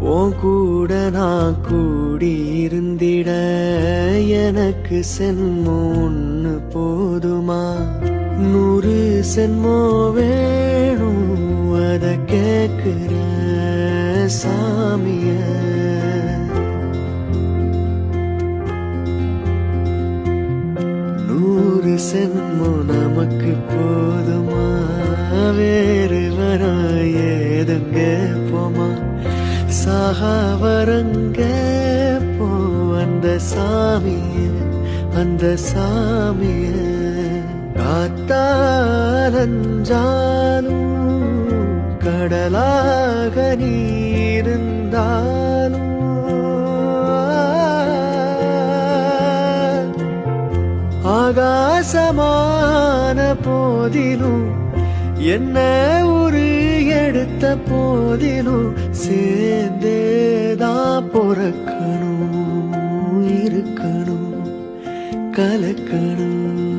உன் கூட நான் கூடியிருந்திட எனக்கு சென்மம் ஒண்ணு போதுமா? 100 சென்மம் வேணும், அத கேக்குற சாமிய. 100 சென்மம் நமக்கு போதுமா? வேறு வரம் ஏதுங்க போமா? சாகாவரங்க போ அந்த சாமிய, அந்த சாமிய. காத்தாலஞ்சாலும் கடலாக நீருந்தாலும் ஆகாசமான போதிலும் என்ன ஒரு எடுத்த போதிலும் சேர்ந்தேதான் பொறக்கணும், இருக்கணும், கலக்கணும்.